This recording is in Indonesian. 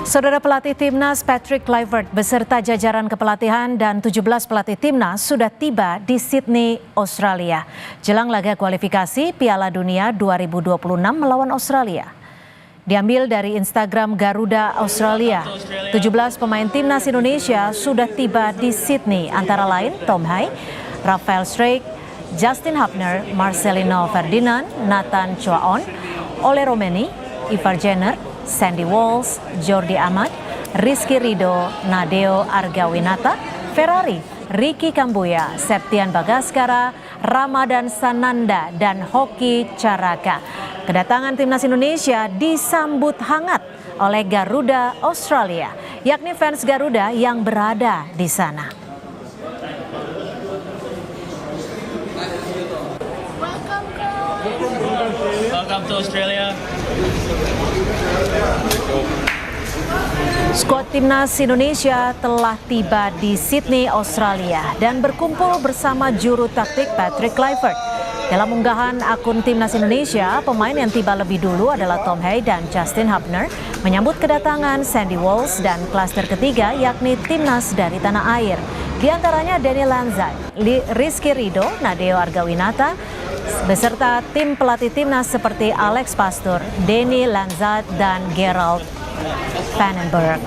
Saudara pelatih Timnas Patrick Kluivert beserta jajaran kepelatihan dan 17 pelatih Timnas sudah tiba di Sydney, Australia. Jelang laga kualifikasi Piala Dunia 2026 melawan Australia. Diambil dari Instagram Garuda Australia, 17 pemain Timnas Indonesia sudah tiba di Sydney, antara lain Tom Hai, Rafael Struijk, Justin Hubner, Marcelino Ferdinand, Nathan Chuaon, Ole Romeni, Ivar Jenner, Sandy Walsh, Jordi Amat, Rizky Ridho, Nadeo Argawinata, Ferrari, Ricky Kambuya, Septian Bagaskara, Ramadan Sananda, dan Hoki Caraka. Kedatangan Timnas Indonesia disambut hangat oleh Garuda Australia, yakni fans Garuda yang berada di sana. Welcome to Australia. Skuad Timnas Indonesia telah tiba di Sydney, Australia dan berkumpul bersama juru taktik Patrick Kluivert. Dalam unggahan akun Timnas Indonesia, pemain yang tiba lebih dulu adalah Tom Hai dan Justin Hubner menyambut kedatangan Sandy Walsh dan klaster ketiga yakni Timnas dari tanah air. Di antaranya Deni Lanzat, Rizky Ridho, Nadeo Argawinata, beserta tim pelatih Timnas seperti Alex Pastur, Deni Lanzat, dan Gerald Vandenberg.